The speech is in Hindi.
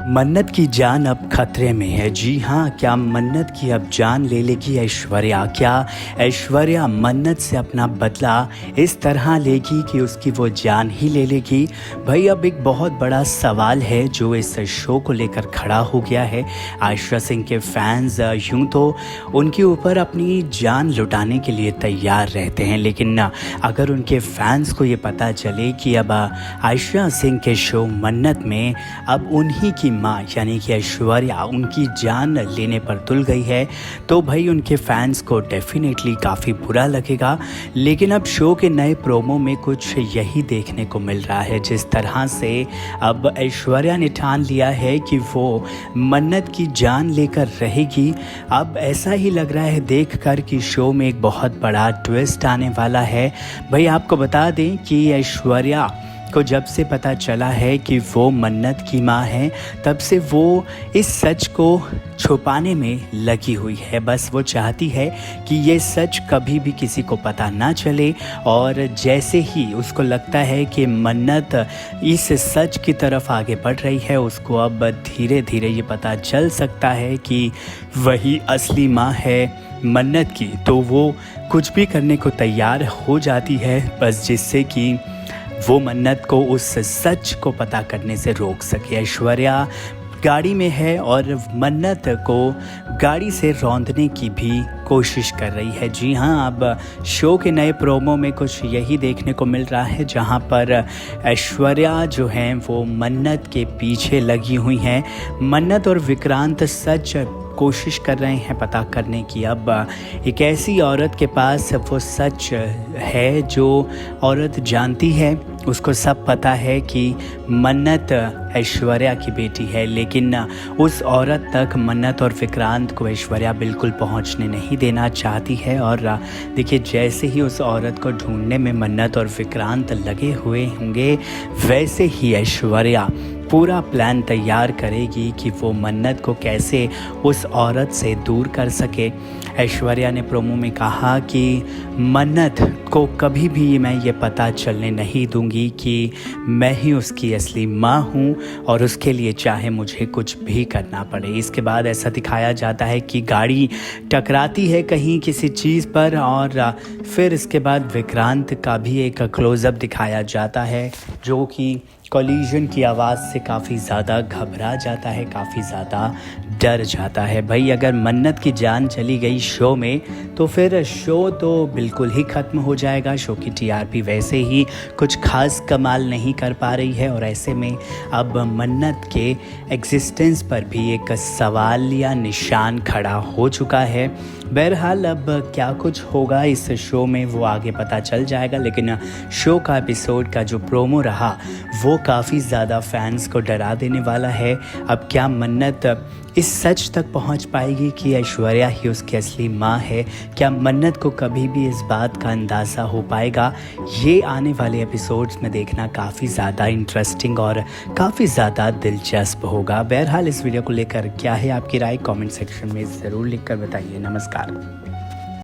मन्नत की जान अब खतरे में है। जी हाँ, क्या मन्नत की अब जान ले लेगी ऐश्वर्या? क्या ऐश्वर्या मन्नत से अपना बदला इस तरह लेगी कि उसकी वो जान ही ले लेगी? भाई अब एक बहुत बड़ा सवाल है जो इस शो को लेकर खड़ा हो गया है। आयशा सिंह के फैंस यूं तो उनके ऊपर अपनी जान लुटाने के लिए तैयार रहते हैं, लेकिन अगर उनके फैंस को ये पता चले कि अब आयशा सिंह के शो मन्नत में अब उन्हीं की माँ यानी कि ऐश्वर्या उनकी जान लेने पर तुल गई है, तो भाई उनके फैंस को डेफिनेटली काफ़ी बुरा लगेगा। लेकिन अब शो के नए प्रोमो में कुछ यही देखने को मिल रहा है। जिस तरह से अब ऐश्वर्या ने ठान लिया है कि वो मन्नत की जान लेकर रहेगी, अब ऐसा ही लग रहा है देखकर कि शो में एक बहुत बड़ा ट्विस्ट आने वाला है। भाई आपको बता दें कि ऐश्वर्या को जब से पता चला है कि वो मन्नत की माँ है, तब से वो इस सच को छुपाने में लगी हुई है। बस वो चाहती है कि ये सच कभी भी किसी को पता ना चले, और जैसे ही उसको लगता है कि मन्नत इस सच की तरफ आगे बढ़ रही है, उसको अब धीरे धीरे ये पता चल सकता है कि वही असली माँ है मन्नत की, तो वो कुछ भी करने को तैयार हो जाती है, बस जिससे कि वो मन्नत को उस सच को पता करने से रोक सके। ऐश्वर्या गाड़ी में है और मन्नत को गाड़ी से रौंदने की भी कोशिश कर रही है। जी हाँ, अब शो के नए प्रोमो में कुछ यही देखने को मिल रहा है, जहाँ पर ऐश्वर्या जो हैं वो मन्नत के पीछे लगी हुई हैं। मन्नत और विक्रांत सच कोशिश कर रहे हैं पता करने की। अब एक ऐसी औरत के पास वो सच है जो औरत जानती है, उसको सब पता है कि मन्नत ऐश्वर्या की बेटी है, लेकिन उस औरत तक मन्नत और विक्रांत को ऐश्वर्या बिल्कुल पहुंचने नहीं देना चाहती है। और देखिए, जैसे ही उस औरत को ढूंढने में मन्नत और विक्रांत लगे हुए होंगे, वैसे ही ऐश्वर्या पूरा प्लान तैयार करेगी कि वो मन्नत को कैसे उस औरत से दूर कर सके। ऐश्वर्या ने प्रोमो में कहा कि मन्नत को कभी भी मैं ये पता चलने नहीं दूंगी कि मैं ही उसकी असली माँ हूँ, और उसके लिए चाहे मुझे कुछ भी करना पड़े। इसके बाद ऐसा दिखाया जाता है कि गाड़ी टकराती है कहीं किसी चीज़ पर, और फिर इसके बाद विक्रांत का भी एक क्लोज़अप दिखाया जाता है, जो कि कॉलिजन की आवाज़ से काफ़ी ज़्यादा घबरा जाता है, काफ़ी ज़्यादा डर जाता है। भाई अगर मन्नत की जान चली गई शो में, तो फिर शो तो बिल्कुल ही ख़त्म हो जाएगा। शो की टीआरपी वैसे ही कुछ खास कमाल नहीं कर पा रही है, और ऐसे में अब मन्नत के एग्जिस्टेंस पर भी एक सवाल या निशान खड़ा हो चुका है। बहरहाल अब क्या कुछ होगा इस शो में वो आगे पता चल जाएगा, लेकिन शो का एपिसोड का जो प्रोमो रहा वो काफ़ी ज़्यादा फैंस को डरा देने वाला है। अब क्या मन्नत इस सच तक पहुंच पाएगी कि ऐश्वर्या ही उसकी असली माँ है? क्या मन्नत को कभी भी इस बात का अंदाज़ा हो पाएगा? ये आने वाले एपिसोड्स में देखना काफ़ी ज़्यादा इंटरेस्टिंग और काफ़ी ज़्यादा दिलचस्प होगा। बहरहाल इस वीडियो को लेकर क्या है आपकी राय, कमेंट सेक्शन में ज़रूर लिखकर बताइए। नमस्कार।